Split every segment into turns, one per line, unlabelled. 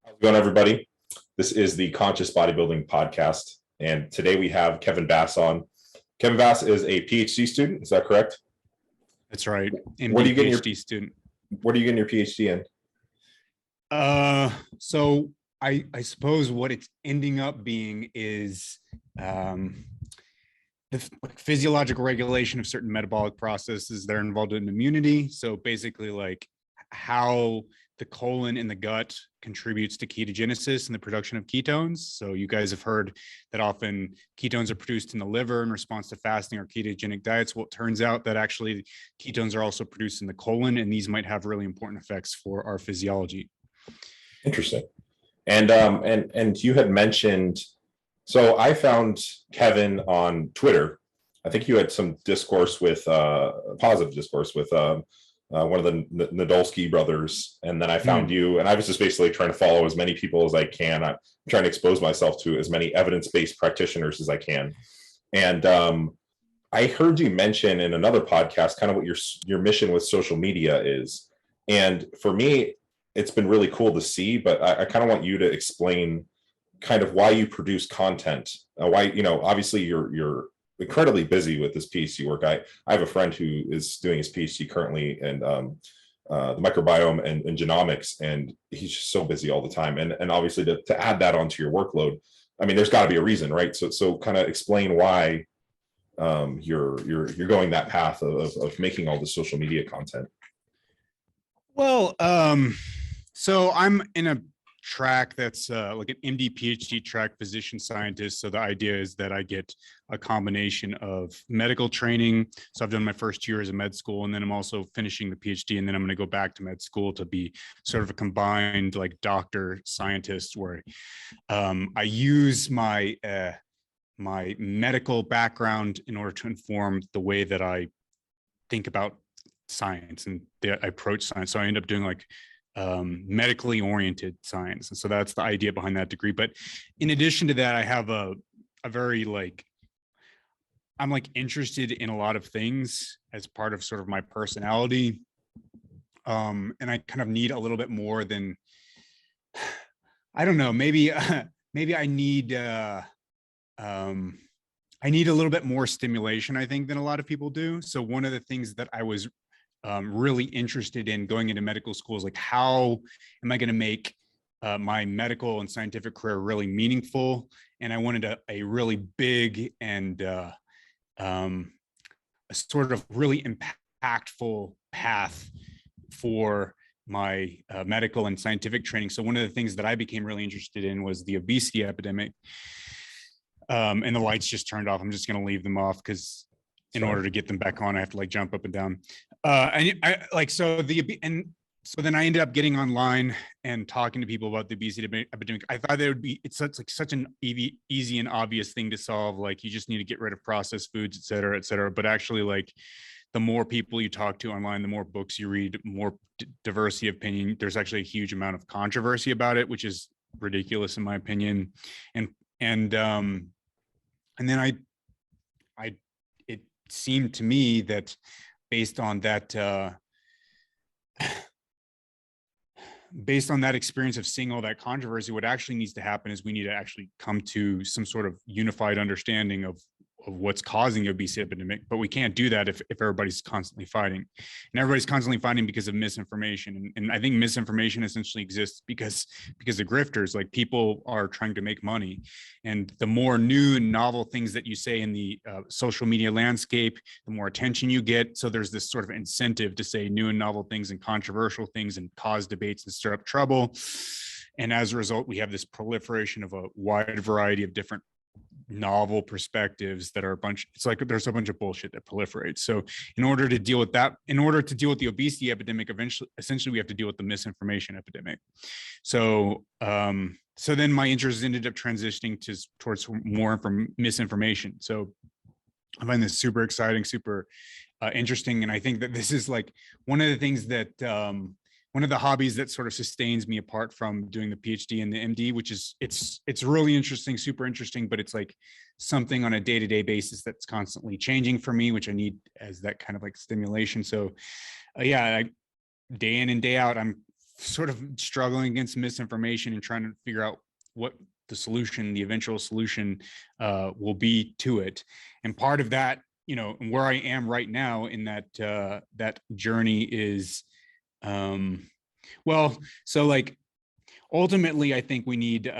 How's it going, everybody? This is the Conscious Bodybuilding Podcast, and today we have Kevin Bass on. Kevin Bass is a PhD student. Is that correct?
That's right.
What are you getting
PhD student.
What are you getting your PhD
in? So I suppose what it's ending up being is the physiological regulation of certain metabolic processes that are involved in immunity. So basically, like how the colon in the gut contributes to ketogenesis and the production of ketones. So you guys have heard that often ketones are produced in the liver in response to fasting or ketogenic diets. Well, it turns out that actually ketones are also produced in the colon, and these might have really important effects for our physiology.
Interesting. And you had mentioned, so I found Kevin on Twitter. I think you had some discourse with positive discourse with one of the Nadolsky brothers, and then I found you, and I was just basically trying to follow as many people as I can. I'm trying to expose myself to as many evidence-based practitioners as I can. And I heard you mention in another podcast kind of what your mission with social media is. And for me, it's been really cool to see, but I kind of want you to explain kind of why you produce content. Why, obviously you're incredibly busy with this PhD work. I have a friend who is doing his PhD currently in the microbiome and genomics, and he's just so busy all the time. And obviously to add that onto your workload, I mean, there's got to be a reason, right? So kind of explain why you're going that path of making all the social media content.
Well, so I'm in a track that's like an MD PhD track, physician scientist. So the idea is that I get a combination of medical training. So I've done my first year as a med school, and then I'm also finishing the PhD, and then I'm going to go back to med school to be sort of a combined like doctor scientist, where I use my my medical background in order to inform the way that I think about science and I approach science. So I end up doing like medically oriented science. And so that's the idea behind that degree. But in addition to that, I have a very I'm interested in a lot of things as part of sort of my personality. And I kind of need a little bit more than, I don't know, maybe I need a little bit more stimulation, I think, than a lot of people do. So one of the things that I was really interested in going into medical school is like, how am I going to make my medical and scientific career really meaningful? And I wanted a really big and a sort of really impactful path for my medical and scientific training. So one of the things that I became really interested in was the obesity epidemic. And the lights just turned off. I'm just going to leave them off because in order to get them back on, I have to like jump up and down. So then I ended up getting online and talking to people about the obesity epidemic. I thought it's such an easy and obvious thing to solve. Like you just need to get rid of processed foods, et cetera, et cetera. But actually, like the more people you talk to online, the more books you read, more diversity of opinion. There's actually a huge amount of controversy about it, which is ridiculous in my opinion. And then it seemed to me that based on that experience of seeing all that controversy, what actually needs to happen is we need to actually come to some sort of unified understanding of what's causing the obesity epidemic. But we can't do that if everybody's constantly fighting, and everybody's constantly fighting because of misinformation. And I think misinformation essentially exists because of grifters. Like people are trying to make money, and the more new and novel things that you say in the social media landscape, the more attention you get. So there's this sort of incentive to say new and novel things and controversial things and cause debates and stir up trouble. And as a result, we have this proliferation of a wide variety of different novel perspectives that are it's like there's a bunch of bullshit that proliferates. So in order to deal with the obesity epidemic, essentially we have to deal with the misinformation epidemic. So then my interest ended up transitioning towards more from misinformation. So I find this super exciting, super interesting. And I think that this is like one of the things that one of the hobbies that sort of sustains me apart from doing the PhD and the MD, which is it's really interesting, super interesting, but it's like something on a day-to-day basis that's constantly changing for me, which I need as that kind of like stimulation. So day in and day out, I'm sort of struggling against misinformation and trying to figure out what the solution, the eventual solution will be to it. And part of that, you know, where I am right now in that that journey is, well, so like ultimately, I think we need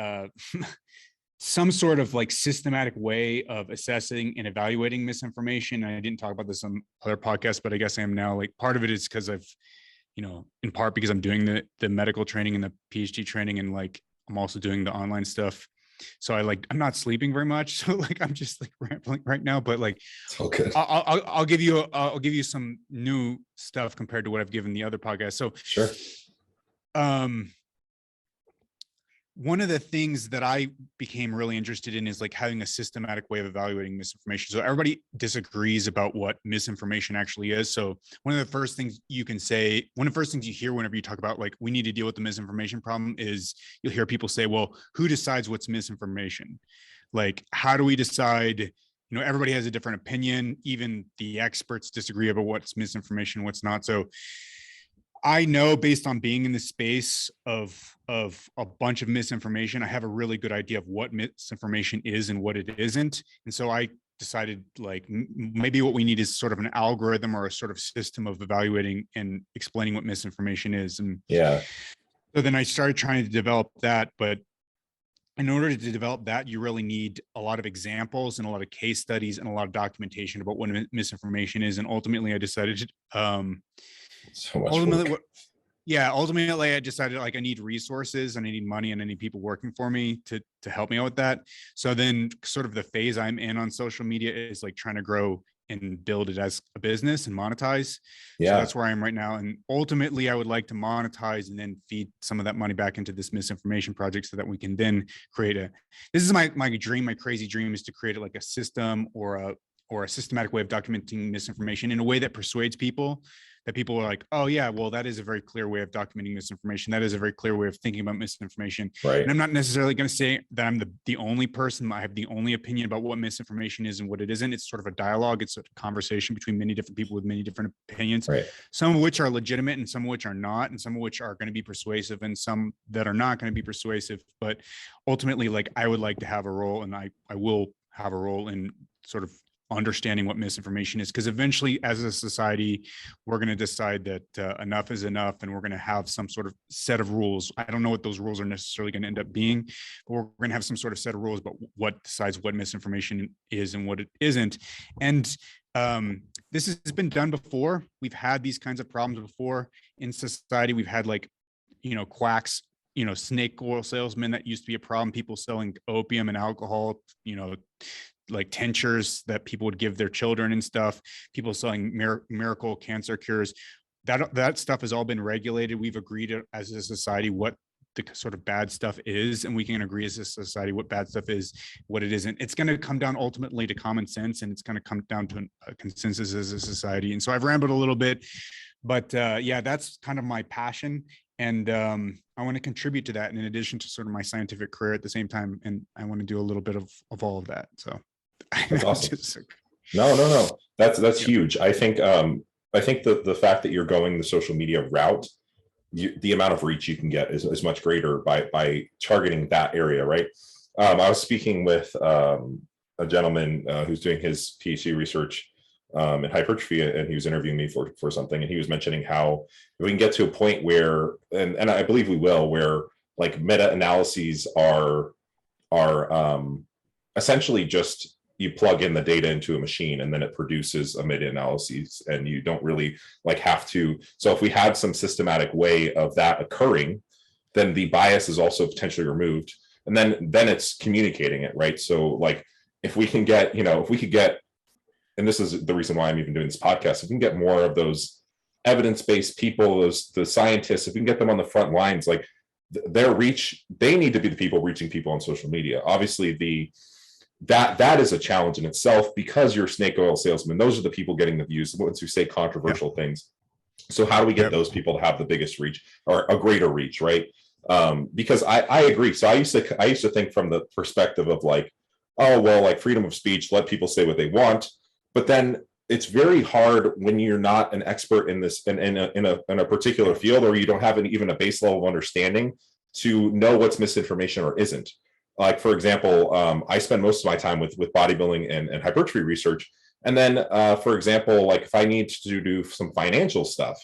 some sort of like systematic way of assessing and evaluating misinformation. And I didn't talk about this on other podcasts, but I guess I am now. Like part of it is because I've, you know, in part because I'm doing the medical training and the PhD training, and like I'm also doing the online stuff. So I'm not sleeping very much. So like I'm just like rambling right now, but like
It's all good.
I'll give you some new stuff compared to what I've given the other podcast. So
Sure.
One of the things that I became really interested in is like having a systematic way of evaluating misinformation. So everybody disagrees about what misinformation actually is. So one of the first things you can say, one of the first things you hear whenever you talk about like, we need to deal with the misinformation problem is you'll hear people say, well, who decides what's misinformation? Like, how do we decide? You know, everybody has a different opinion. Even the experts disagree about what's misinformation, what's not. So I know based on being in the space of a bunch of misinformation, I have a really good idea of what misinformation is and what it isn't. And so I decided like maybe what we need is sort of an algorithm or a sort of system of evaluating and explaining what misinformation is. And
Yeah.
so then I started trying to develop that. But in order to develop that, you really need a lot of examples and a lot of case studies and a lot of documentation about what misinformation is. And ultimately I decided
So much
ultimately
work.
ultimately I decided like I need resources and I need money and I need people working for me to help me out with that. So then sort of the phase I'm in on social media is like trying to grow and build it as a business and monetize.
Yeah.
So that's where I am right now. And ultimately I would like to monetize and then feed some of that money back into this misinformation project so that we can then create this is my dream, my crazy dream is to create like a system or a systematic way of documenting misinformation in a way that persuades people, that people are like, oh yeah, well, that is a very clear way of documenting misinformation. That is a very clear way of thinking about misinformation.
Right.
And I'm not necessarily going to say that I'm the only person. I have the only opinion about what misinformation is and what it isn't. It's sort of a dialogue. It's a conversation between many different people with many different opinions,
Right.
Some of which are legitimate and some of which are not, and some of which are going to be persuasive and some that are not going to be persuasive. But ultimately, like I would like to have a role, and I will have a role in sort of understanding what misinformation is, because eventually as a society we're going to decide that enough is enough and we're going to have some sort of set of rules. I don't know what those rules are necessarily going to end up being, but we're going to have some sort of set of rules about what decides what misinformation is and what it isn't. And this has been done before. We've had these kinds of problems before in society. We've had like, you know, quacks, you know, snake oil salesmen. That used to be a problem. People selling opium and alcohol, you know, like tinctures that people would give their children and stuff, people selling miracle cancer cures. That stuff has all been regulated. We've agreed as a society what the sort of bad stuff is, and we can agree as a society what bad stuff is, what it isn't. It's going to come down ultimately to common sense, and it's going to come down to a consensus as a society. And so I've rambled a little bit, but yeah, that's kind of my passion. And I want to contribute to that in addition to sort of my scientific career at the same time. And I want to do a little bit of all of that. So
that's awesome. No. That's huge. I think the fact that you're going the social media route, the amount of reach you can get is much greater by targeting that area, right? I was speaking with a gentleman who's doing his PhD research in hypertrophy, and he was interviewing me for something, and he was mentioning how we can get to a point where, and I believe we will, where like meta-analyses are essentially just you plug in the data into a machine and then it produces a meta-analysis, and you don't really like have to. So if we had some systematic way of that occurring, then the bias is also potentially removed, and then it's communicating it, right? So like if we can get, if we could get, and this is the reason why I'm even doing this podcast, if we can get more of those evidence-based people, the scientists, if we can get them on the front lines, like their reach, they need to be the people reaching people on social media. Obviously that is a challenge in itself, because you're a snake oil salesman. Those are the people getting the views, the ones who say controversial things. So how do we get those people to have the biggest reach or a greater reach, right? Because I agree. So I used to think from the perspective of like, oh, well, like freedom of speech, let people say what they want. But then it's very hard when you're not an expert in this in a particular field, or you don't have even a base level of understanding to know what's misinformation or isn't. Like, for example, I spend most of my time with bodybuilding and hypertrophy research. And then, for example, like if I need to do some financial stuff,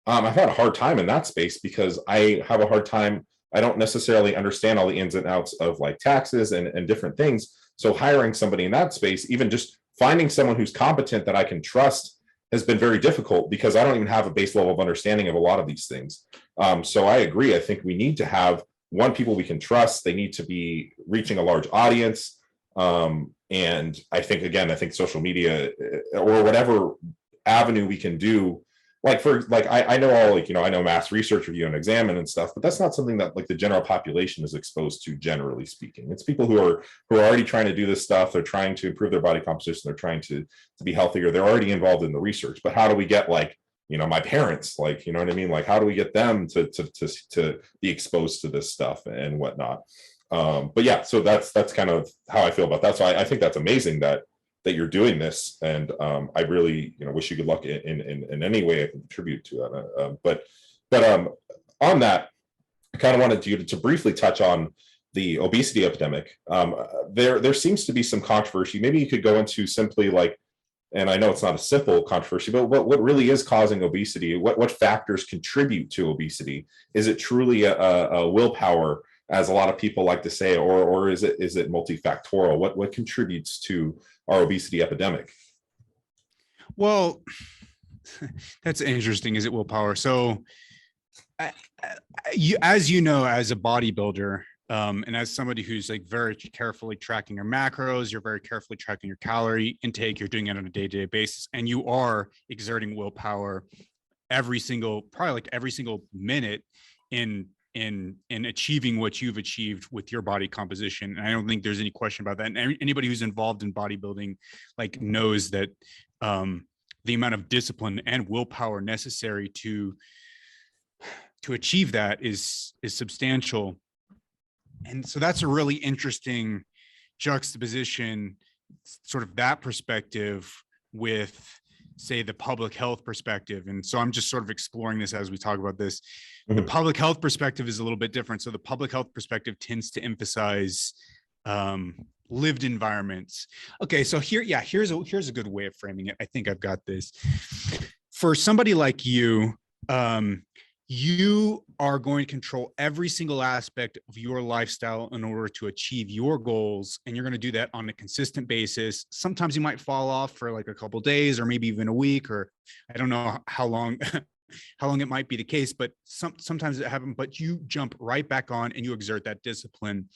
I've had a hard time in that space because I have a hard time. I don't necessarily understand all the ins and outs of like taxes and different things. So hiring somebody in that space, even just finding someone who's competent that I can trust, has been very difficult because I don't even have a base level of understanding of a lot of these things. So I agree. I think we need to have people we can trust. They need to be reaching a large audience. And I think, again, I think social media or whatever avenue we can do, I know all, like, I know mass research review and examine and stuff, but that's not something that like the general population is exposed to, generally speaking. It's people who are already trying to do this stuff. They're trying to improve their body composition. They're trying to be healthier. They're already involved in the research. But how do we get, like, my parents, like, you know what I mean? Like, how do we get them to be exposed to this stuff and whatnot? But yeah, so that's kind of how I feel about that. So I think that's amazing that you're doing this, and I really wish you good luck in any way I can contribute to that. But on that, I kind of wanted you to briefly touch on the obesity epidemic. There seems to be some controversy. Maybe you could go into simply, like, and I know it's not a simple controversy, but what really is causing obesity? What factors contribute to obesity? Is it truly a willpower, as a lot of people like to say, or is it multifactorial? What contributes to our obesity epidemic?
Well, that's interesting. Is it willpower? So, as you know, as a bodybuilder, and as somebody who's like very carefully tracking your macros, you're very carefully tracking your calorie intake, you're doing it on a day-to-day basis, and you are exerting willpower every single minute in achieving what you've achieved with your body composition. And I don't think there's any question about that. And anybody who's involved in bodybuilding like knows that the amount of discipline and willpower necessary to achieve that is substantial. And so that's a really interesting juxtaposition, sort of that perspective with, say, the public health perspective. And so I'm just sort of exploring this as we talk about this. Mm-hmm. The public health perspective is a little bit different. So the public health perspective tends to emphasize lived environments. Okay, so here's a good way of framing it. I think I've got this. For somebody like you, you are going to control every single aspect of your lifestyle in order to achieve your goals. And you're going to do that on a consistent basis. Sometimes you might fall off for like a couple of days or maybe even a week, or I don't know how long it might be the case, but sometimes it happens, but you jump right back on and you exert that discipline.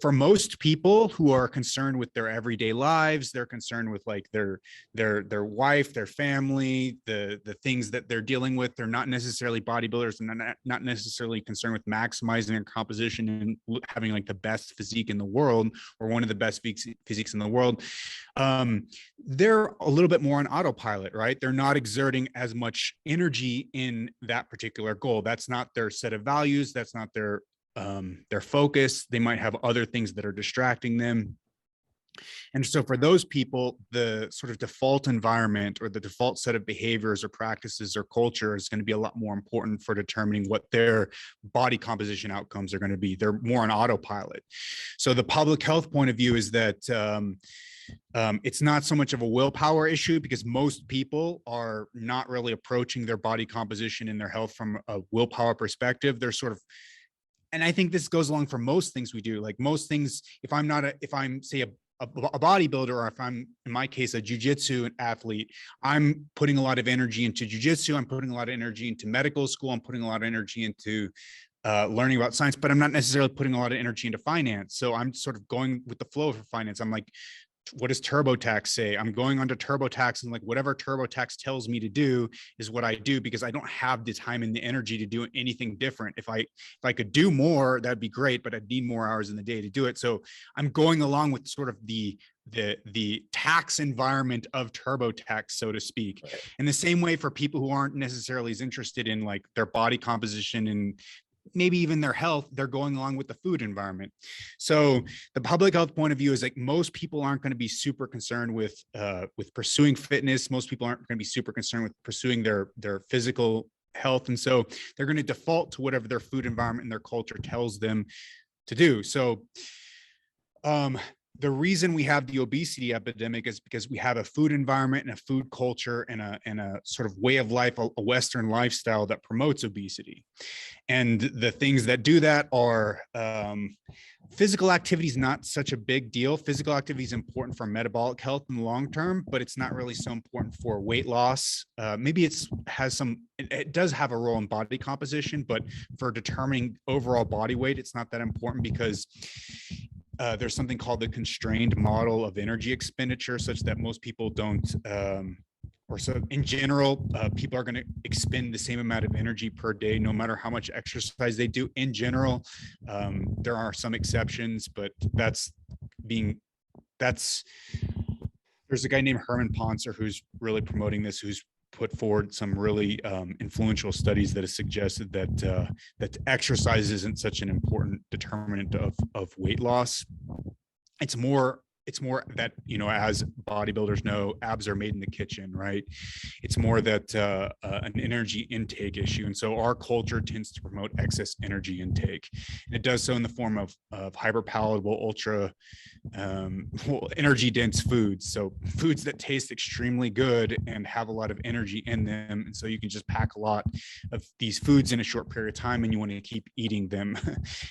For most people who are concerned with their everyday lives, they're concerned with like their wife, their family, the things that they're dealing with. They're not necessarily bodybuilders and not necessarily concerned with maximizing their composition and having like the best physique in the world or one of the best physiques in the world. They're a little bit more on autopilot, right? They're not exerting as much energy in that particular goal. That's not their set of values. That's not their focus. They might have other things that are distracting them. And so for those people, the sort of default environment or the default set of behaviors or practices or culture is going to be a lot more important for determining what their body composition outcomes are going to be. They're more on autopilot. So the public health point of view is that it's not so much of a willpower issue, because most people are not really approaching their body composition and their health from a willpower perspective. They're sort of, and I think this goes along for most things we do. Like most things, if I'm say a bodybuilder, or if I'm, in my case, a jujitsu athlete, I'm putting a lot of energy into jujitsu. I'm putting a lot of energy into medical school. I'm putting a lot of energy into learning about science, but I'm not necessarily putting a lot of energy into finance. So I'm sort of going with the flow for finance. I'm like, what does TurboTax say? I'm going onto TurboTax, and like whatever TurboTax tells me to do is what I do, because I don't have the time and the energy to do anything different. If I could do more, that'd be great, but I'd need more hours in the day to do it. So I'm going along with sort of the tax environment of TurboTax, so to speak. In the same way, for people who aren't necessarily as interested in like their body composition and maybe even their health, they're going along with the food environment. So the public health point of view is like most people aren't going to be super concerned with pursuing fitness. Most people aren't going to be super concerned with pursuing their physical health. And so they're going to default to whatever their food environment and their culture tells them to do. So the reason we have the obesity epidemic is because we have a food environment and a food culture and a sort of way of life, a Western lifestyle that promotes obesity. And the things that do that are physical activity is not such a big deal. Physical activity is important for metabolic health in the long term, but it's not really so important for weight loss. Maybe it does have a role in body composition, but for determining overall body weight, it's not that important because there's something called the constrained model of energy expenditure, such that most people don't, or so in general, people are going to expend the same amount of energy per day, no matter how much exercise they do. In general, there are some exceptions, but there's a guy named Herman Poncer who's really promoting this, who's put forward some really influential studies that have suggested that exercise isn't such an important determinant of weight loss. It's more that, as bodybuilders know, abs are made in the kitchen, right? It's more that an energy intake issue. And so our culture tends to promote excess energy intake. And it does so in the form of hyperpalatable, ultra energy dense foods. So foods that taste extremely good and have a lot of energy in them. And so you can just pack a lot of these foods in a short period of time and you want to keep eating them.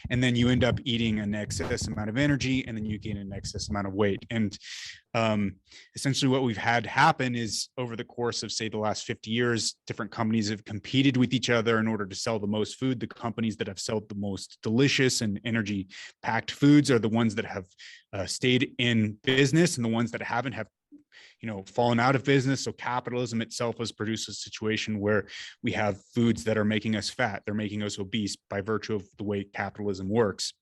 And then you end up eating an excess amount of energy and then you gain an excess amount of weight. And essentially what we've had happen is over the course of, say, the last 50 years, different companies have competed with each other in order to sell the most food. The companies that have sold the most delicious and energy packed foods are the ones that have stayed in business, and the ones that haven't have fallen out of business. So capitalism itself has produced a situation where we have foods that are making us fat. They're making us obese by virtue of the way capitalism works.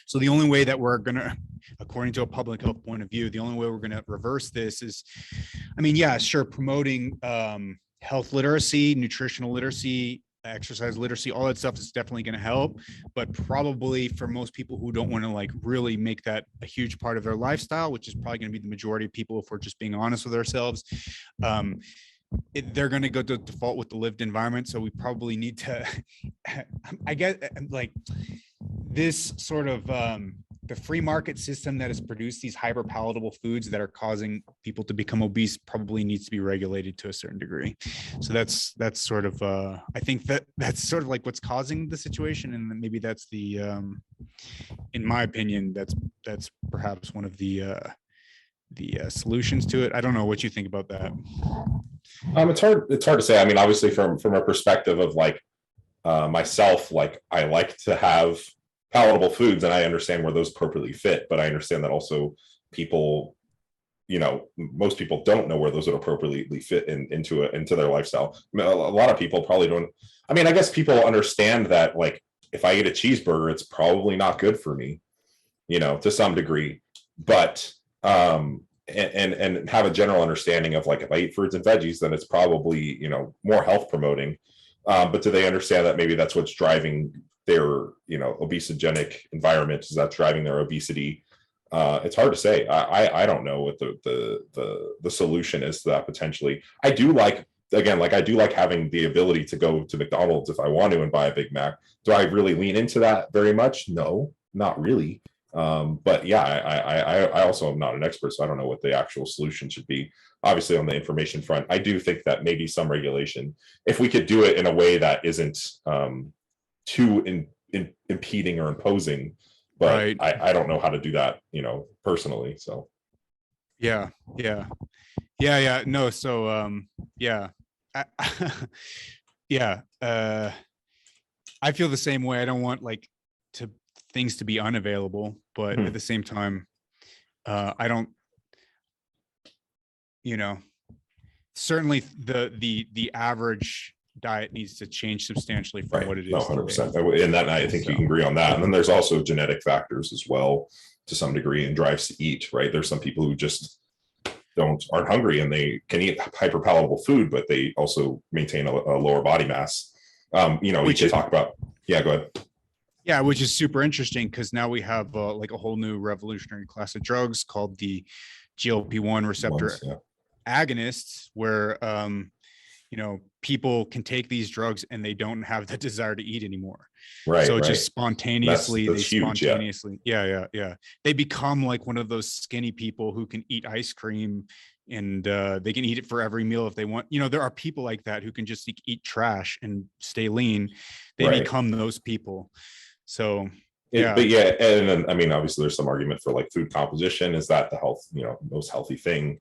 So the only way that we're going to, according to a public health point of view, the only way we're going to reverse this is, sure, promoting health literacy, nutritional literacy, exercise literacy, all that stuff is definitely going to help. But probably for most people who don't want to really make that a huge part of their lifestyle, which is probably going to be the majority of people if we're just being honest with ourselves, they're going to go to default with the lived environment. So we probably need to, I guess, this sort of the free market system that has produced these hyper palatable foods that are causing people to become obese probably needs to be regulated to a certain degree. So that's sort of I think that's sort of like what's causing the situation, and maybe that's the in my opinion that's perhaps one of the solutions to it. I don't know what you think about that.
It's hard to say. Obviously from a perspective of myself, I like to have palatable foods and I understand where those appropriately fit, but I understand that also people, most people don't know where those would appropriately fit into their lifestyle. A lot of people probably don't. I guess people understand that if I eat a cheeseburger, it's probably not good for me, to some degree, but and have a general understanding of if I eat fruits and veggies, then it's probably, more health promoting. But do they understand that maybe that's what's driving their, obesogenic environment? Is that driving their obesity? It's hard to say. I don't know what the solution is to that potentially. I do like having the ability to go to McDonald's if I want to and buy a Big Mac. Do I really lean into that very much? No, not really. But yeah, I also am not an expert, so I don't know what the actual solution should be. Obviously, on the information front, I do think that maybe some regulation, if we could do it in a way that isn't too impeding or imposing, but right. I don't know how to do that, personally. So
yeah. No, so yeah. I feel the same way. I don't want things to be unavailable, but at the same time, I don't, certainly the average diet needs to change substantially from what it is.
100%. And that I think you can agree on that. And then there's also genetic factors as well, to some degree, and drives to eat, right? There's some people who just aren't hungry and they can eat hyper palatable food, but they also maintain a lower body mass. We could talk about Yeah, go ahead.
Yeah, which is super interesting because now we have like a whole new revolutionary class of drugs called the GLP-1 receptor
Yeah.
agonists, where people can take these drugs and they don't have the desire to eat anymore.
Right,
So it
right.
just spontaneously,
That's huge. Yeah.
yeah. They become like one of those skinny people who can eat ice cream and they can eat it for every meal if they want. There are people like that who can just eat trash and stay lean. They
Right.
become those people. So yeah.
But yeah, and then I mean, obviously, there's some argument for like food composition. Is that the health, most healthy thing?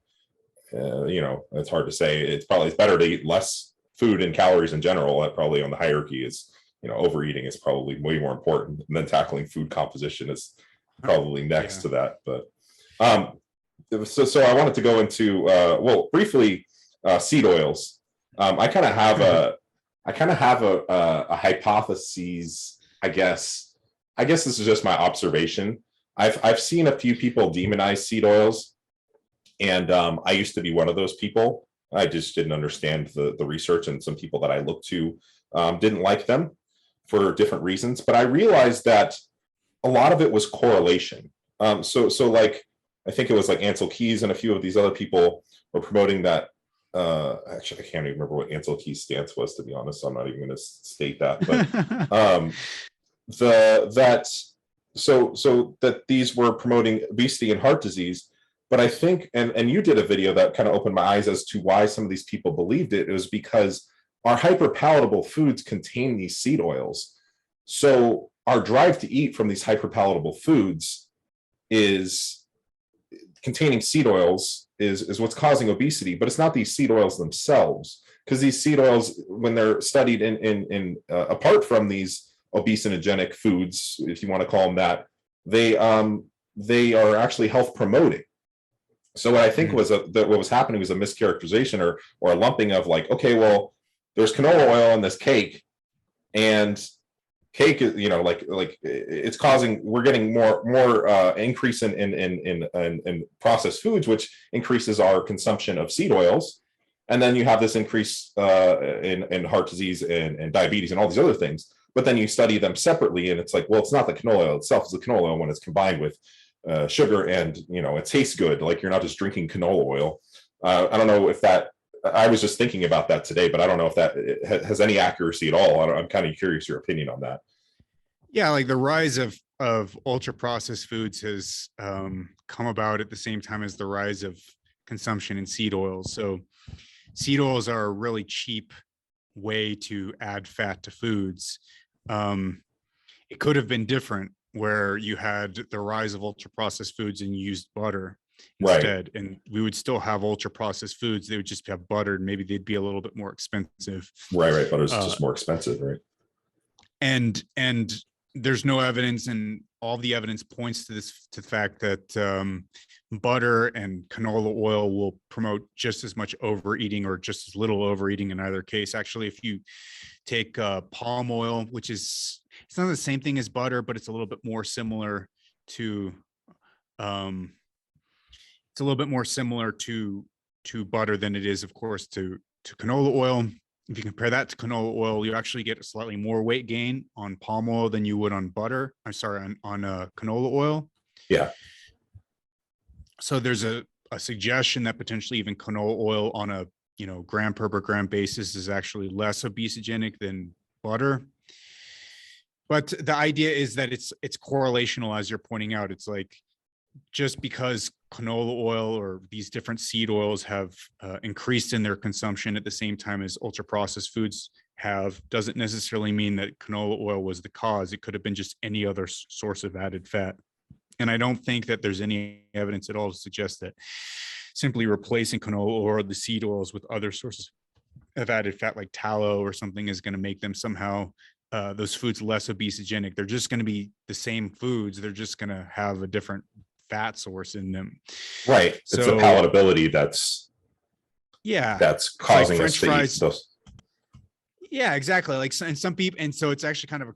It's hard to say. It's better to eat less food and calories in general. That probably on the hierarchy is, overeating is probably way more important, and then tackling food composition is probably next to that. But so I wanted to go into briefly seed oils. I kind of have a hypothesis. I guess this is just my observation. I've seen a few people demonize seed oils, and I used to be one of those people. I just didn't understand the research, and some people that I looked to didn't like them for different reasons. But I realized that a lot of it was correlation. So like I think it was like Ansel Keys and a few of these other people were promoting that. Actually, I can't even remember what Ansel Keys' stance was, to be honest. So I'm not even going to state that. But so that these were promoting obesity and heart disease. But I think, and you did a video that kind of opened my eyes as to why some of these people believed it. It was because our hyperpalatable foods contain these seed oils. So our drive to eat from these hyperpalatable foods is containing seed oils is what's causing obesity, but it's not these seed oils themselves, because these seed oils, when they're studied in apart from these obesogenic foods, if you want to call them that, they are actually health promoting. So what I think was that what was happening was a mischaracterization or a lumping of like, okay, well, there's canola oil in this cake, and cake is, like it's causing, we're getting more increase in processed foods, which increases our consumption of seed oils, and then you have this increase in heart disease and diabetes and all these other things. But then you study them separately, and it's like, well, it's not the canola oil itself; it's the canola oil when it's combined with sugar, and it tastes good. Like, you're not just drinking canola oil. I don't know if that. I was just thinking about that today, but I don't know if that has any accuracy at all. I'm kind of curious your opinion on that.
Yeah, like the rise of ultra processed foods has come about at the same time as the rise of consumption in seed oils. So seed oils are a really cheap way to add fat to foods. It could have been different, where you had the rise of ultra processed foods and you used butter instead, right? And we would still have ultra processed foods. They would just have butter, and maybe they'd be a little bit more expensive.
Right. Butter's just more expensive, right?
And there's no evidence, and all the evidence points to the fact that butter and canola oil will promote just as much overeating, or just as little overeating in either case. Actually, if you take palm oil, which is, it's not the same thing as butter, but it's a little bit more similar to butter than it is, of course, to canola oil. If you compare that to canola oil, you actually get a slightly more weight gain on palm oil than you would on butter. I'm sorry, on canola oil.
Yeah.
So there's a suggestion that potentially even canola oil on a gram per gram basis is actually less obesogenic than butter. But the idea is that it's correlational, as you're pointing out. It's like, just because canola oil or these different seed oils have increased in their consumption at the same time as ultra processed foods have, doesn't necessarily mean that canola oil was the cause. It could have been just any other source of added fat. And I don't think that there's any evidence at all to suggest that simply replacing canola oil or the seed oils with other sources of added fat like tallow or something is going to make them somehow those foods less obesogenic. They're just going to be the same foods. They're just going to have a different fat source in them.
Right. So, it's the palatability that's causing
like
us to eat those.
Yeah, exactly. Like, and some people, and so it's actually kind of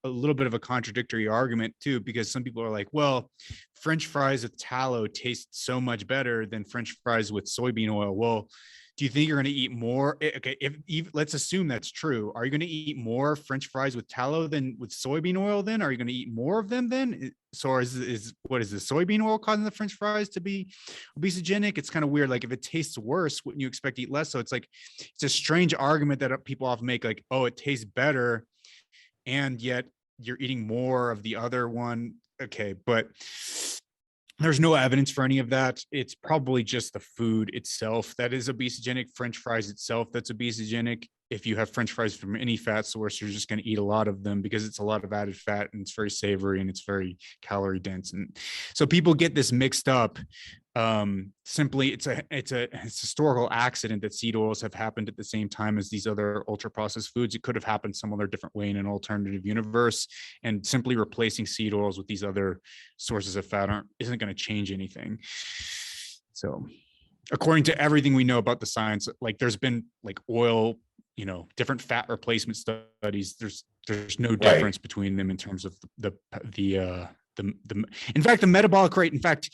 a little bit of a contradictory argument too, because some people are like, well, French fries with tallow taste so much better than French fries with soybean oil. Well, do you think you're going to eat more? Okay, if let's assume that's true. Are you going to eat more French fries with tallow than with soybean oil? Then are you going to eat more of them then? So is what is the soybean oil causing the French fries to be obesogenic? It's kind of weird. Like if it tastes worse, wouldn't you expect to eat less? So it's like it's a strange argument that people often make, like, oh, it tastes better, and yet you're eating more of the other one. Okay, but there's no evidence for any of that. It's probably just the food itself that is obesogenic. French fries itself, that's obesogenic. If you have French fries from any fat source, you're just going to eat a lot of them because it's a lot of added fat and it's very savory and it's very calorie dense. And so people get this mixed up. Simply, it's a historical accident that seed oils have happened at the same time as these other ultra processed foods. It could have happened some other different way in an alternative universe, and simply replacing seed oils with these other sources of fat isn't going to change anything. So according to everything we know about the science, like there's been like oil, different fat replacement studies. There's no difference between them in terms of in fact, the metabolic rate, in fact,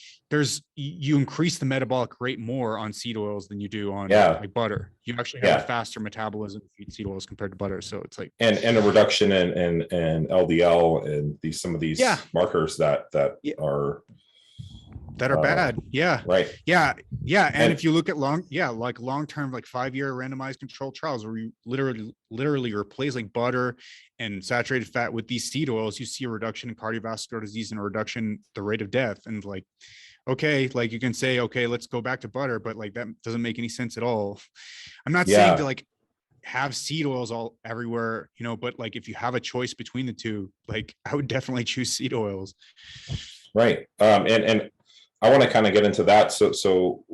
you increase the metabolic rate more on seed oils than you do on like butter. You actually have a faster metabolism with seed oils compared to butter. So it's like,
and a reduction in LDL and some of these markers that are
bad. Yeah.
Right.
Yeah. And if you look at long-term, like 5-year randomized controlled trials where you literally replace like butter and saturated fat with these seed oils, you see a reduction in cardiovascular disease and a reduction the rate of death. And like, okay, like you can say, okay, let's go back to butter, but like that doesn't make any sense at all. I'm not saying to like have seed oils all everywhere, but like if you have a choice between the two, like I would definitely choose seed oils.
Right. And I want to kind of get into that. So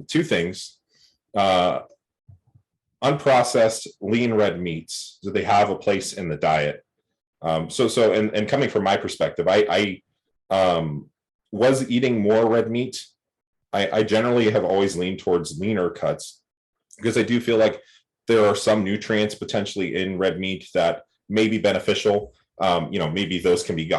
two things. Unprocessed lean red meats, do they have a place in the diet? And coming from my perspective, I was eating more red meat. I generally have always leaned towards leaner cuts because I do feel like there are some nutrients potentially in red meat that may be beneficial. Maybe those can be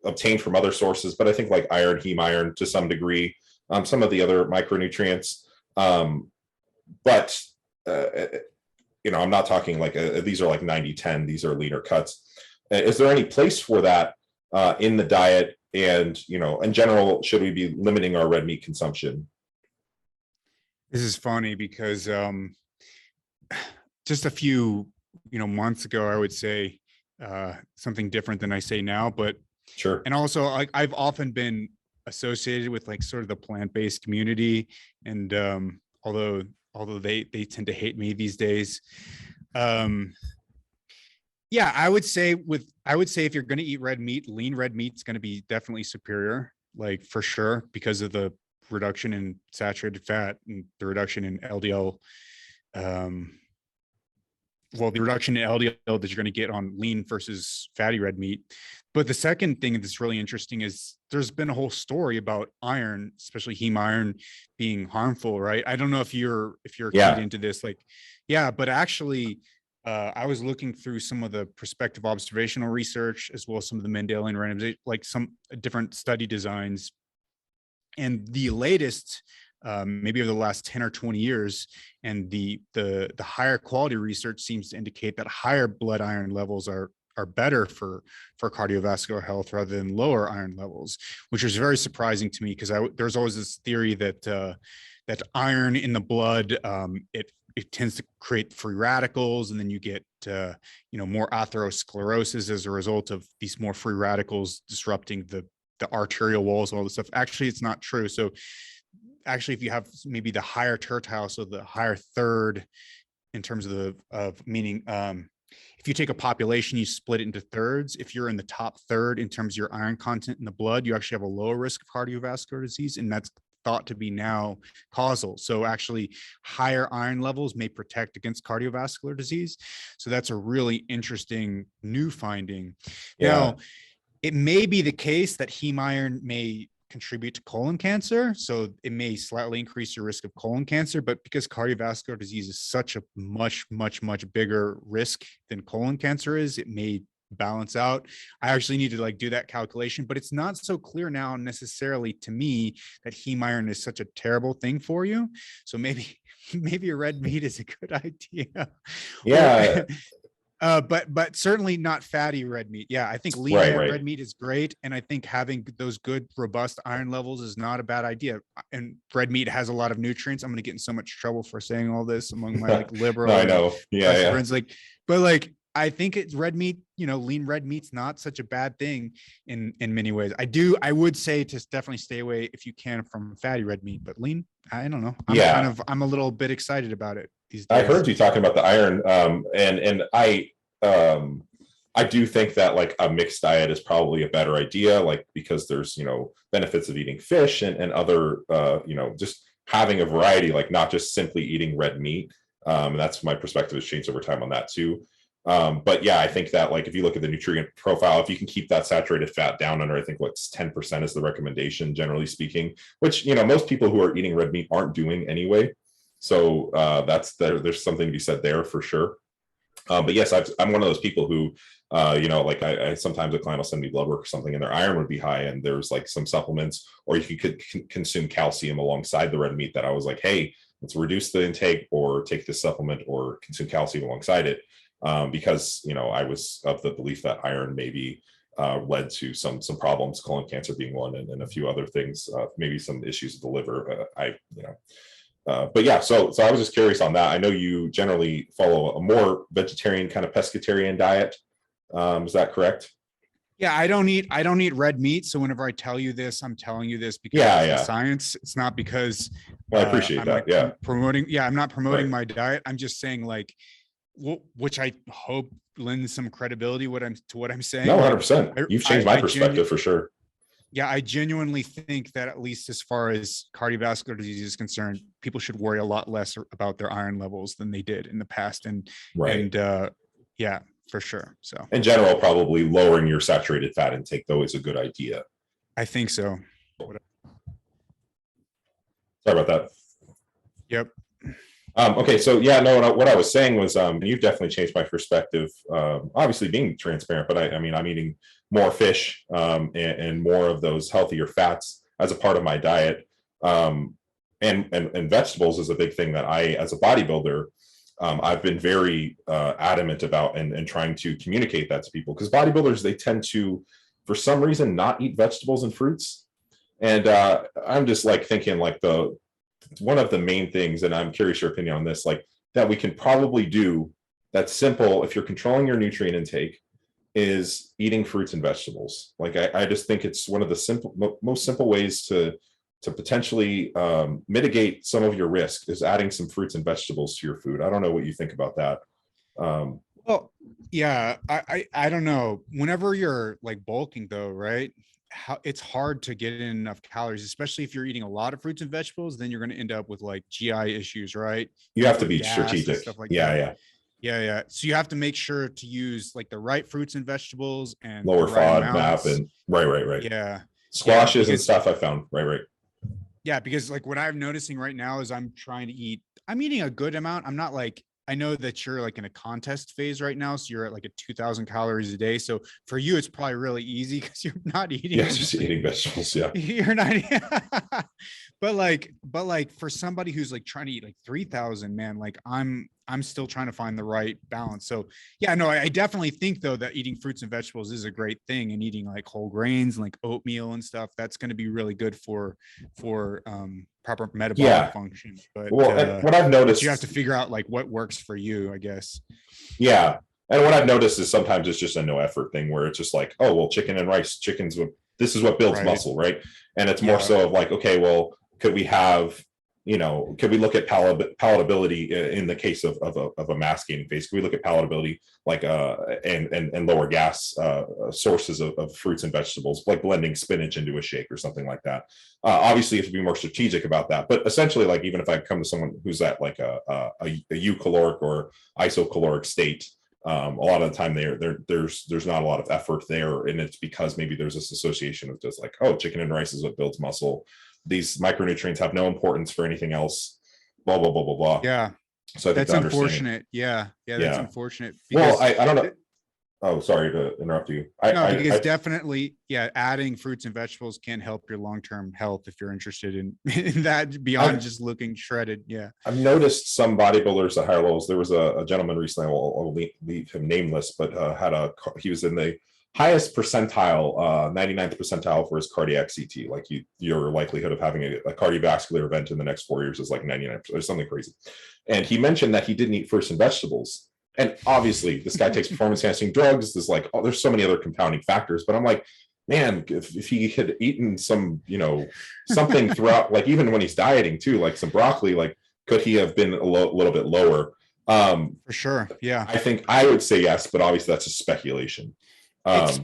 obtained from other sources, but I think like iron, heme iron to some degree, some of the other micronutrients. But I'm not talking like these are like 90-10, these are leaner cuts. Is there any place for that in the diet? And, in general, should we be limiting our red meat consumption?
This is funny because just a few, months ago, I would say something different than I say now, but
sure.
And also I've often been associated with like sort of the plant-based community. And although they tend to hate me these days. I would say if you're going to eat red meat, lean red meat is going to be definitely superior, like for sure, because of the reduction in saturated fat and the reduction in LDL. The reduction in LDL that you're going to get on lean versus fatty red meat. But the second thing that's really interesting is there's been a whole story about iron, especially heme iron, being harmful, right? I don't know if you're keyed into this, but actually, I was looking through some of the prospective observational research as well as some of the Mendelian randomization, like some different study designs, and the latest. Maybe over the last 10 or 20 years, and the higher quality research seems to indicate that higher blood iron levels are better for cardiovascular health rather than lower iron levels, which is very surprising to me because there's always this theory that iron in the blood it tends to create free radicals, and then you get more atherosclerosis as a result of these more free radicals disrupting the arterial walls and all this stuff. Actually, it's not true. So actually, if you have maybe the higher tertile, so the higher third in terms of meaning, if you take a population, you split it into thirds. If you're in the top third in terms of your iron content in the blood, you actually have a lower risk of cardiovascular disease, and that's thought to be now causal. So actually, higher iron levels may protect against cardiovascular disease. So that's a really interesting new finding. Now, it may be the case that heme iron may contribute to colon cancer. So it may slightly increase your risk of colon cancer, but because cardiovascular disease is such a much, much, much bigger risk than colon cancer is, it may balance out. I actually need to do that calculation, but it's not so clear now necessarily to me that heme iron is such a terrible thing for you. So maybe maybe a red meat is a good idea.
Yeah.
But certainly not fatty red meat. Yeah, I think lean
Right.
red meat is great, and I think having those good robust iron levels is not a bad idea. And red meat has a lot of nutrients. I'm going to get in so much trouble for saying all this among my like liberal
No, I
and
know. Yeah.
progressive
Yeah.
friends. Like, but like I think it's red meat. Lean red meat's not such a bad thing in many ways. I would say to definitely stay away if you can from fatty red meat, but lean, I don't know.
Yeah.
I'm a little bit excited about it these
I
days.
heard you talking about the iron, and I do think that like a mixed diet is probably a better idea, like because there's benefits of eating fish and other just having a variety, like not just simply eating red meat. And that's my perspective has changed over time on that too. But yeah, I think that like if you look at the nutrient profile, if you can keep that saturated fat down under, I think what's 10% is the recommendation, generally speaking, which most people who are eating red meat aren't doing anyway. So there's something to be said there for sure. But yes, I'm one of those people who, like I sometimes a client will send me blood work or something, and their iron would be high, and there's like some supplements, or you could consume calcium alongside the red meat. That I was like, hey, let's reduce the intake, or take this supplement, or consume calcium alongside it, because I was of the belief that iron maybe led to some problems, colon cancer being one, and a few other things, maybe some issues with the liver. But yeah, so I was just curious on that. I know you generally follow a more vegetarian kind of pescatarian diet. Is that correct?
Yeah, I don't eat red meat. So whenever I tell you this, I'm telling you this because
Yeah.
science. It's not because
Well, I appreciate
I'm
that.
like
Yeah.
promoting. Yeah, I'm not promoting
Right.
my diet. I'm just saying like, which I hope lends some credibility what I'm saying.
No,
Like,
100%. You've changed my perspective for sure.
Yeah, I genuinely think that at least as far as cardiovascular disease is concerned, people should worry a lot less about their iron levels than they did in the past.
Right.
Yeah, for sure. So
in general, probably lowering your saturated fat intake though is a good idea.
I think so.
Sorry about that.
Yep.
Okay, so yeah, no, what I was saying was, you've definitely changed my perspective. Obviously, being transparent, but I mean, I'm eating more fish, and more of those healthier fats as a part of my diet, and vegetables is a big thing that I, as a bodybuilder, I've been very adamant about, and trying to communicate that to people, because bodybuilders, they tend to, for some reason, not eat vegetables and fruits, and I'm just like thinking like one of the main things, and I'm curious your opinion on this, like that we can probably do that's simple if you're controlling your nutrient intake, is eating fruits and vegetables. Like I just think it's one of the most simple ways to potentially mitigate some of your risk, is adding some fruits and vegetables to your food. I don't know what you think about that.
Well, yeah, I don't know. Whenever you're like bulking though, right? It's hard to get in enough calories, especially if you're eating a lot of fruits and vegetables, then you're going to end up with like GI issues, right?
You have to
With
be
gas
strategic.
stuff like
Yeah,
that.
yeah.
Yeah. So you have to make sure to use like the right fruits and vegetables and
Lower
the right
FOD, MAP,
amounts.
and right.
Yeah.
Squashes and
Because
stuff I found. Right.
yeah, because like what I'm noticing right now is I'm eating a good amount. I'm not like, I know that you're like in a contest phase right now. So you're at like a 2000 calories a day. So for you, it's probably really easy because you're not eating.
Yeah, just eating vegetables. Yeah.
You're not, but like for somebody who's like trying to eat like 3000, man, like I'm still trying to find the right balance. So yeah, no, I definitely think though that eating fruits and vegetables is a great thing, and eating like whole grains and like oatmeal and stuff, that's going to be really good for proper metabolic function. But
what I've noticed,
you have to figure out like what works for you, I guess.
Yeah. And what I've noticed is sometimes it's just a no effort thing, where it's just like, oh, well, chicken and rice, this is what builds muscle, right? And it's more so of like, okay, well, could we look at palatability in the case of a mass gaining phase? Could we look at palatability, like and lower gas sources of fruits and vegetables, like blending spinach into a shake or something like that? Obviously, you have to be more strategic about that. But essentially, like even if I come to someone who's at like a eucaloric or isocaloric state, a lot of the time there's not a lot of effort there, and it's because maybe there's this association of just like, oh, chicken and rice is what builds muscle. These micronutrients have no importance for anything else. Blah blah blah blah blah.
Yeah.
So I think
that's unfortunate. Yeah, that's unfortunate.
Well, I don't know. Oh, sorry to interrupt you.
No, because definitely, yeah, adding fruits and vegetables can help your long-term health if you're interested in that beyond just looking shredded. Yeah.
I've noticed some bodybuilders at higher levels. There was a gentleman recently, I'll leave him nameless, but he was in the highest percentile, 99th percentile for his cardiac CT. Like your likelihood of having a cardiovascular event in the next 4 years is like 99% or something crazy. And he mentioned that he didn't eat fruits and vegetables. And obviously this guy takes performance enhancing drugs. There's like, oh, there's so many other compounding factors, but I'm like, man, if he had eaten some, something throughout, like even when he's dieting too, like some broccoli, like could he have been a little bit lower?
For sure. Yeah.
I think I would say yes, but obviously that's a speculation.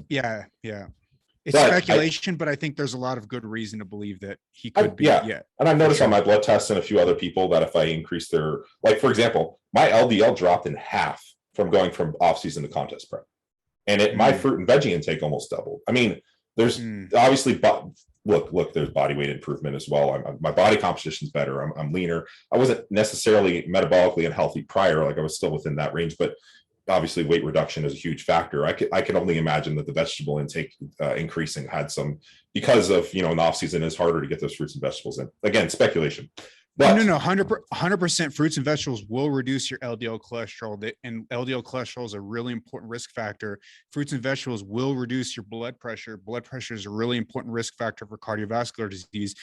Yeah. It's speculation, but I think there's a lot of good reason to believe that he could be.
Yeah. And I've noticed on my blood tests and a few other people that if I increase their, like, for example, my LDL dropped in half from going from off season to contest prep. And my fruit and veggie intake almost doubled. I mean, there's obviously, look, there's body weight improvement as well. My body composition is better. I'm leaner. I wasn't necessarily metabolically unhealthy prior. Like I was still within that range, but obviously weight reduction is a huge factor. I can only imagine that the vegetable intake increasing had some, because of, in the off season it's harder to get those fruits and vegetables in. Again, speculation. But
no, 100% fruits and vegetables will reduce your LDL cholesterol, and LDL cholesterol is a really important risk factor. Fruits and vegetables will reduce your blood pressure. Blood pressure is a really important risk factor for cardiovascular disease.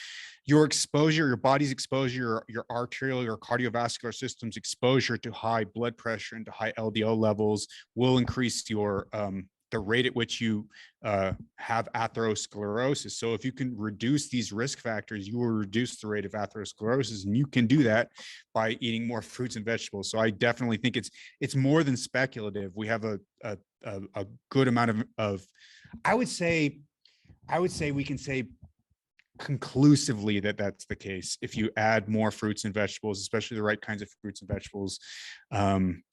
Your exposure, your body's exposure, your arterial, your cardiovascular system's exposure to high blood pressure and to high LDL levels will increase your the rate at which you have atherosclerosis. So if you can reduce these risk factors, you will reduce the rate of atherosclerosis, and you can do that by eating more fruits and vegetables. So I definitely think it's more than speculative. We have a good amount of I would say we can say conclusively that that's the case. If you add more fruits and vegetables, especially the right kinds of fruits and vegetables,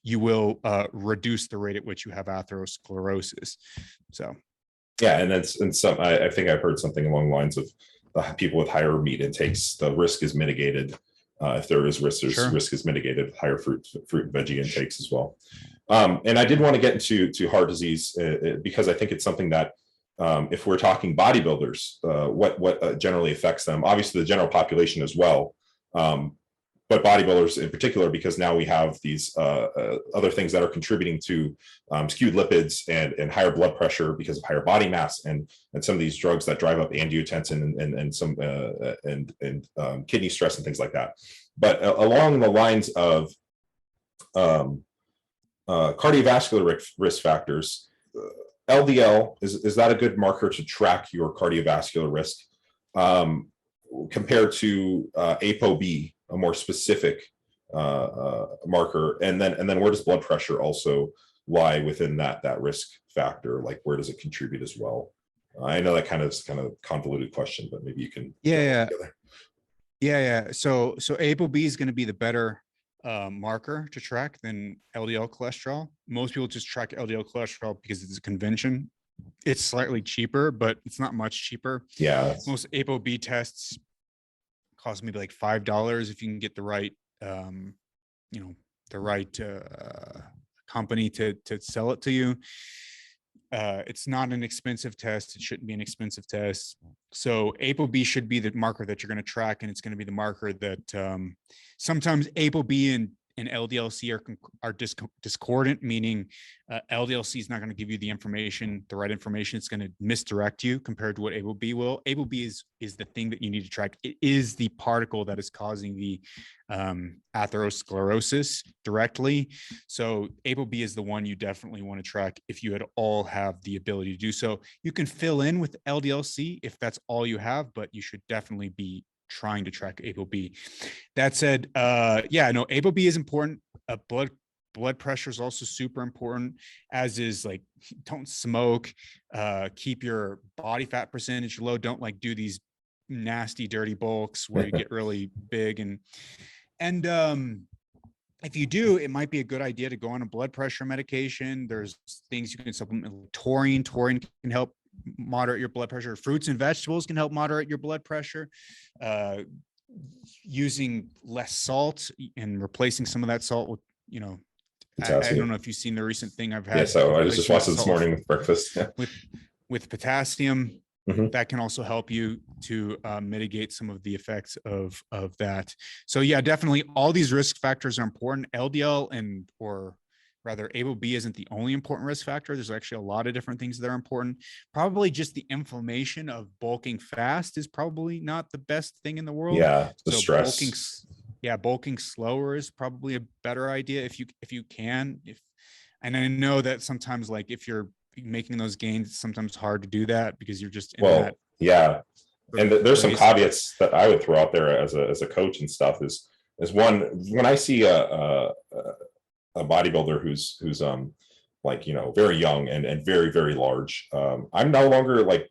you will reduce the rate at which you have atherosclerosis. So
yeah, and I think I've heard something along the lines of people with higher meat intakes, the risk is mitigated. If there is risk, risk is mitigated with higher fruit and veggie intakes as well. And I did want to get into heart disease because I think it's something that if we're talking bodybuilders, what generally affects them, obviously the general population as well, but bodybuilders in particular, because now we have these other things that are contributing to skewed lipids and higher blood pressure because of higher body mass and some of these drugs that drive up angiotensin and some kidney stress and things like that. But along the lines of cardiovascular risk factors, LDL, is that a good marker to track your cardiovascular risk compared to ApoB, a more specific marker? And then where does blood pressure also lie within that risk factor? Like where does it contribute as well? I know that kind of convoluted question, but maybe you can.
Yeah. So ApoB is going to be the better marker to track than LDL cholesterol. Most people just track LDL cholesterol because it's a convention. It's slightly cheaper, but it's not much cheaper.
Yeah.
Most ApoB tests cost maybe like $5 if you can get the right, company to sell it to you. It's not an expensive test. It shouldn't be an expensive test. So ApoB should be the marker that you're going to track, and it's going to be the marker that sometimes ApoB and LDL-C are discordant, meaning LDL-C is not going to give you the right information. It's going to misdirect you compared to what ApoB will. ApoB is the thing that you need to track. It is the particle that is causing the atherosclerosis directly. So ApoB is the one you definitely want to track if you at all have the ability to do so. You can fill in with LDL-C if that's all you have, but you should definitely be trying to track ApoB. That said, ApoB is important. Blood pressure is also super important, as is like, don't smoke, keep your body fat percentage low. Don't like do these nasty, dirty bulks where you get really big. And if you do, it might be a good idea to go on a blood pressure medication. There's things you can supplement. Taurine can help moderate your blood pressure. Fruits and vegetables can help moderate your blood pressure. Using less salt and replacing some of that salt with, I don't
Potassium.
know if you've seen the recent thing I've
Yeah,
had
so I
with
just
replacing
watched it this
myself
morning with breakfast. Yeah.
with potassium.
Mhm.
That can also help you to mitigate some of the effects of that. So yeah, definitely all these risk factors are important. LDL and or rather ApoB isn't the only important risk factor. There's actually a lot of different things that are important. Probably just the inflammation of bulking fast is probably not the best thing in the world.
Yeah, the
So
stress.
bulking slower is probably a better idea if you can. If and I know that sometimes like if you're making those gains, it's sometimes hard to do that because you're just in that
Well, yeah,
sort
and
of
there's some
place. But
caveats that I would throw out there as a coach and stuff is one, when I see a bodybuilder who's like, you know, very young and very very large, I'm no longer like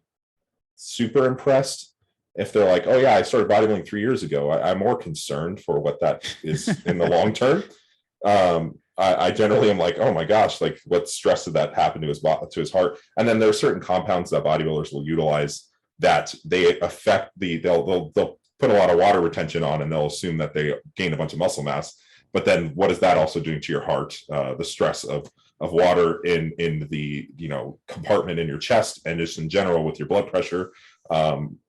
super impressed if they're like, oh yeah, I started bodybuilding 3 years ago. I'm more concerned for what that is in the long term. I generally am like, oh my gosh, like what stress did that happen to his heart? And then there are certain compounds that bodybuilders will utilize that they affect they'll put a lot of water retention on, and they'll assume that they gain a bunch of muscle mass. But then what is that also doing to your heart? The stress of water in the, you know, compartment in your chest, and just in general with your blood pressure. Um,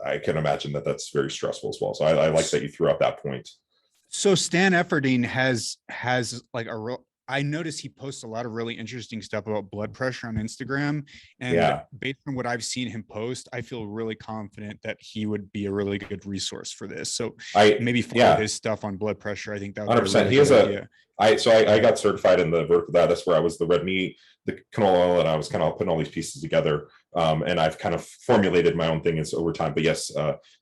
I can imagine that that's very stressful as well. So I like that you threw out that point.
so Stan Efferding has like a real. I noticed he posts a lot of really interesting stuff about blood pressure on Instagram, and
Yeah,
based on what I've seen him post, I feel really confident that he would be a really good resource for this. So
I
maybe follow
yeah,
his stuff on blood pressure. I think that would be a
100%.
really
He
good
has
idea.
I
Yeah.
got certified in the vertical that. That's where I was the red meat, the canola oil, and I was kind of putting all these pieces together. And I've kind of formulated my own thing over time. But yes,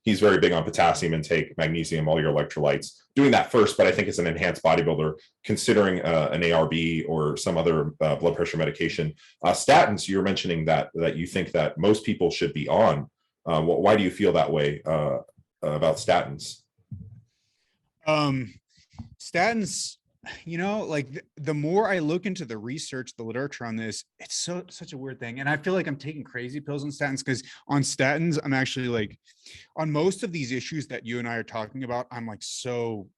he's very big on potassium intake, magnesium, all your electrolytes. Doing that first, but I think as an enhanced bodybuilder, considering an ARB or some other blood pressure medication, statins. You're mentioning that you think that most people should be on. Why do you feel that way about statins?
Um, statins, you know, like the more I look into the research, the literature on this, it's such a weird thing. And I feel like I'm taking crazy pills on statins because on statins, I'm actually like on most of these issues that you and I are talking about, I'm like so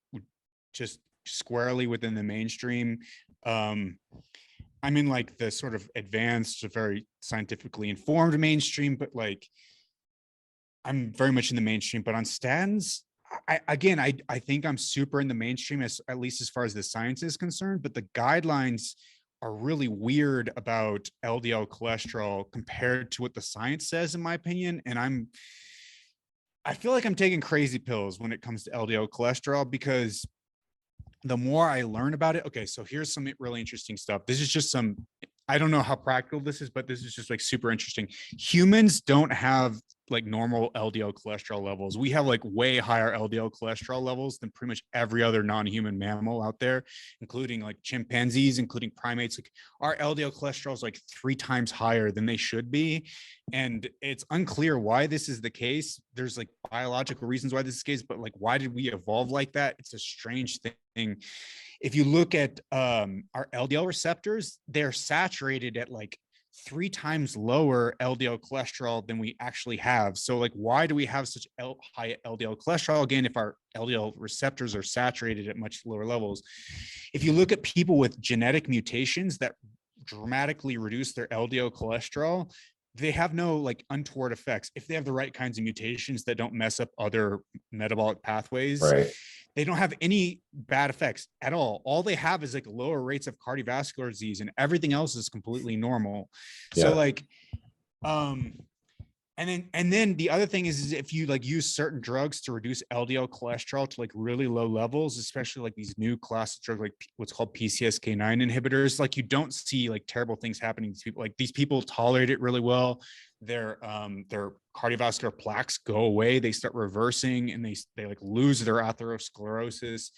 just squarely within the mainstream. Um, I'm in like the sort of advanced, very scientifically informed mainstream, but like I'm very much in the mainstream. But on statins, I think I'm super in the mainstream, as at least as far as the science is concerned, but the guidelines are really weird about LDL cholesterol compared to what the science says, in my opinion. And I feel like I'm taking crazy pills when it comes to LDL cholesterol because the more I learn about it, okay, so here's some really interesting stuff. This is just some, I don't know how practical this is, but this is just like super interesting. Humans don't have like normal LDL cholesterol levels. We have like way higher LDL cholesterol levels than pretty much every other non-human mammal out there, including like chimpanzees, including primates. Like our LDL cholesterol is like 3 times higher than they should be. And it's unclear why this is the case. There's like biological reasons why this is the case, but like, why did we evolve like that? It's a strange thing. If you look at our LDL receptors, they're saturated at like 3 times lower LDL cholesterol than we actually have. So like, why do we have such high LDL cholesterol again if our LDL receptors are saturated at much lower levels? If you look at people with genetic mutations that dramatically reduce their LDL cholesterol, they have no like untoward effects if they have the right kinds of mutations that don't mess up other metabolic pathways.
Right.
They don't have any bad effects at all. All they have is like lower rates of cardiovascular disease, and everything else is completely normal. So
Yeah.
like, um, and then the other thing is if you like use certain drugs to reduce LDL cholesterol to like really low levels, especially like these new class of drugs like what's called PCSK9 inhibitors, like you don't see like terrible things happening to people. Like these people tolerate it really well. Their cardiovascular plaques go away, they start reversing, and they like lose their atherosclerosis.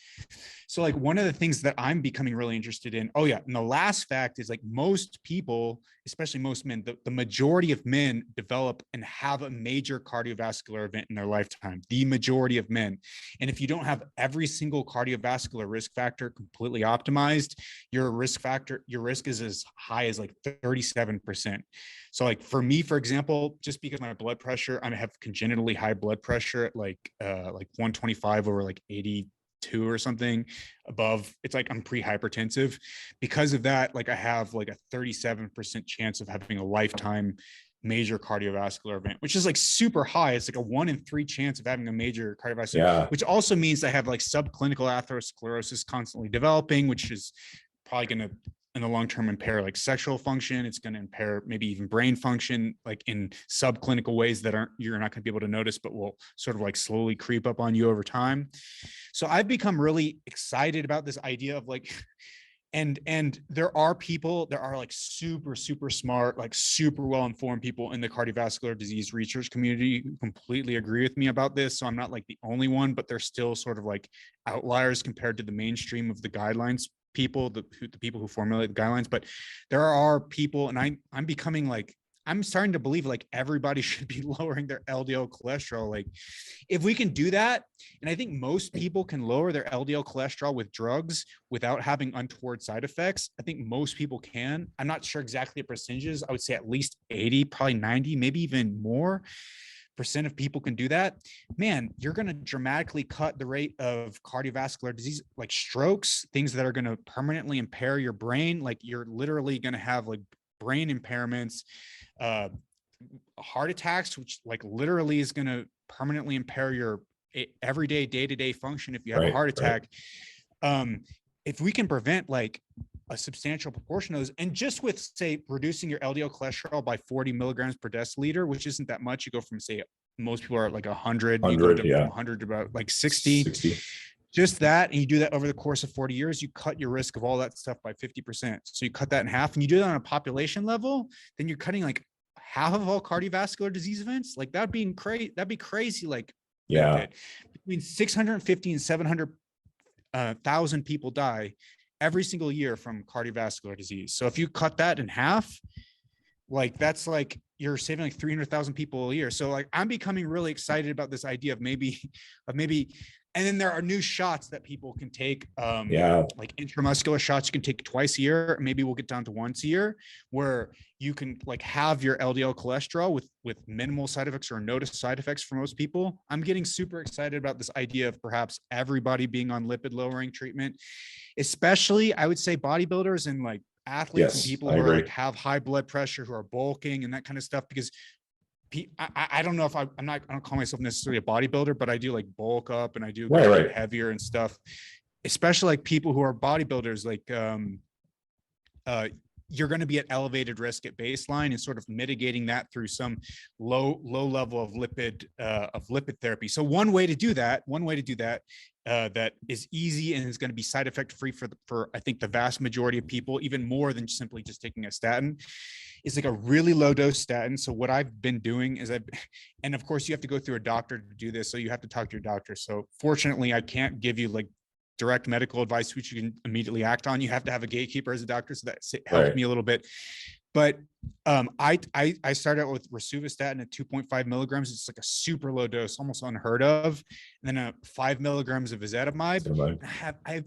So like one of the things that I'm becoming really interested in, oh yeah, and the last fact is like most people, especially most men, the majority of men develop and have a major cardiovascular event in their lifetime, the majority of men. And if you don't have every single cardiovascular risk factor completely optimized, your risk is as high as like 37%. So like for me, for example, just because my blood pressure, I have congenitally high blood pressure at like 125 over like 80 2 or something above, it's like I'm pre-hypertensive. Because of that, like I have like a 37% chance of having a lifetime major cardiovascular event, which is like super high. It's like a 1 in 3 chance of having a major cardiovascular,
Yeah.
which also means I have like subclinical atherosclerosis constantly developing, which is probably going to in the long term impair like sexual function. It's going to impair maybe even brain function, like in subclinical ways that you're not going to be able to notice, but will sort of like slowly creep up on you over time. So I've become really excited about this idea of like, and there are like super smart, like super well-informed people in the cardiovascular disease research community who completely agree with me about this. So I'm not like the only one, but they're still sort of like outliers compared to the mainstream of the guidelines people, the people who formulate the guidelines. But there are people, and I'm becoming like, I'm starting to believe like everybody should be lowering their LDL cholesterol. Like if we can do that, and I think most people can lower their LDL cholesterol with drugs without having untoward side effects. I think most people can. I'm not sure exactly the percentages. I would say at least 80, probably 90, maybe even more percent of people can do that. Man, you're going to dramatically cut the rate of cardiovascular disease, like strokes, things that are going to permanently impair your brain. Like you're literally going to have like brain impairments, heart attacks, which like literally is going to permanently impair your everyday day-to-day function if you have a heart attack. If we can prevent like a substantial proportion of those, and just with say reducing your LDL cholesterol by 40 milligrams per deciliter, which isn't that much. You go from say most people are at like 100, you go to 100 to about like 60. Just that, and you do that over the course of 40 years, you cut your risk of all that stuff by 50%. So you cut that in half, and you do that on a population level, then you're cutting like half of all cardiovascular disease events. Like that'd be crazy. Like between 650 and 700,000 people die every single year from cardiovascular disease. So if you cut that in half, like that's like you're saving like 300,000 people a year. So like I'm becoming really excited about this idea of maybe, and then there are new shots that people can take, like intramuscular shots you can take twice a year. Maybe we'll get down to once a year, where you can like have your LDL cholesterol with minimal side effects or no side effects for most people. I'm getting super excited about this idea of perhaps everybody being on lipid lowering treatment, especially I would say bodybuilders and like athletes and people who are like have high blood pressure, who are bulking and that kind of stuff. Because I don't know if I don't call myself necessarily a bodybuilder, but I do like bulk up and I do get heavier and stuff, especially like people who are bodybuilders, like you're going to be at elevated risk at baseline, and sort of mitigating that through some low level of lipid therapy. So one way to do that that is easy and is going to be side effect free for I think the vast majority of people, even more than simply just taking a statin, is like a really low dose statin. So what I've been doing is and of course you have to go through a doctor to do this, so you have to talk to your doctor. So fortunately I can't give you like direct medical advice which you can immediately act on. You have to have a gatekeeper as a doctor, so that helped me a little bit. But I started out with rosuvastatin at 2.5 milligrams. It's like a super low dose, almost unheard of. And then 5 milligrams of ezetimibe.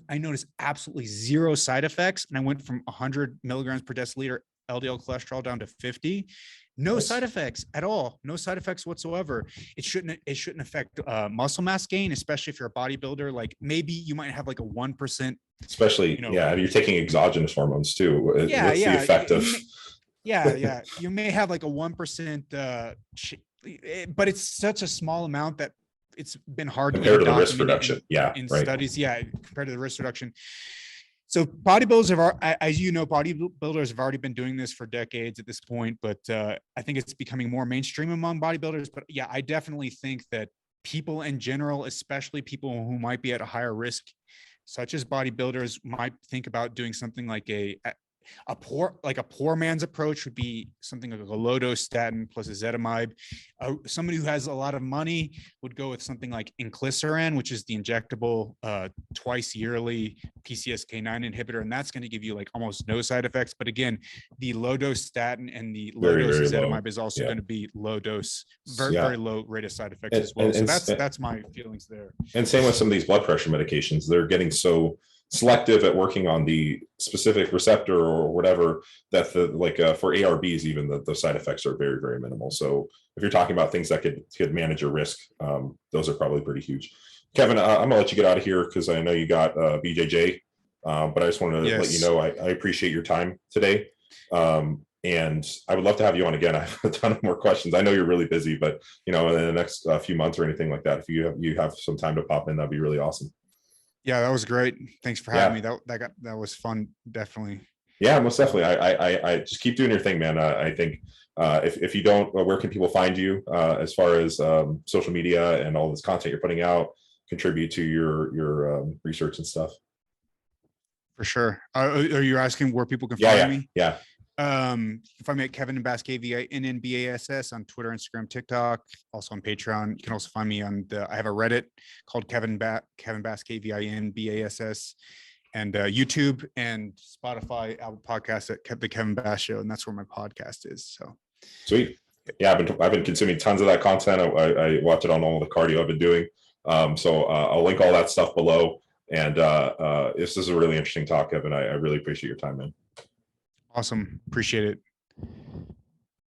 I noticed absolutely zero side effects, and I went from 100 milligrams per deciliter LDL cholesterol down to 50. No side effects at all. No side effects whatsoever. It shouldn't affect muscle mass gain, especially if you're a bodybuilder. Like maybe you might have like a 1%.
Especially, you're taking exogenous hormones too. What's the effect of?
You may have like a 1%, but it's such a small amount that it's been hard
compared to the risk reduction.
In studies, compared to the risk reduction. So bodybuilders as you know, bodybuilders have already been doing this for decades at this point, but I think it's becoming more mainstream among bodybuilders. But yeah, I definitely think that people in general, especially people who might be at a higher risk, such as bodybuilders, might think about doing something like a poor man's approach would be something like a low dose statin plus ezetimibe. Somebody who has a lot of money would go with something like inclisiran, which is the injectable twice yearly PCSK9 inhibitor, and that's going to give you like almost no side effects. But again, the low dose statin and the low dose ezetimibe is also going to be low dose, very low rate of side effects as well. So that's my feelings there. And
same with some of these blood pressure medications. They're getting so selective at working on the specific receptor or whatever that for ARBs, even the side effects are very, very minimal. So if you're talking about things that could manage your risk, those are probably pretty huge. Kevin, I'm gonna let you get out of here because I know you got BJJ, but I just wanted to let you
Yes.
know I appreciate your time today. And I would love to have you on again. I have a ton of more questions. I know you're really busy, but in the next few months or anything like that, if you have some time to pop in, that'd be really awesome.
Yeah, that was great. Thanks for having me. That was fun. Definitely.
Yeah, most definitely. I just keep doing your thing, man. I think if you don't, where can people find you as far as social media and all this content you're putting out, contribute to your research and stuff?
For sure. Are you asking where people can
Yeah,
find me?
yeah.
You can find me at Kevin Bass, KVINNBASS on Twitter, Instagram, TikTok, also on Patreon. You can also find me on I have a Reddit called Kevin Bass, KVINBASS, and YouTube and Spotify, Apple Podcasts at the Kevin Bass Show, and that's where my podcast is. So
sweet. Yeah, I've been consuming tons of that content. I watch it on all the cardio I've been doing. So I'll link all that stuff below. And this is a really interesting talk, Kevin. I really appreciate your time, man.
Awesome. Appreciate it.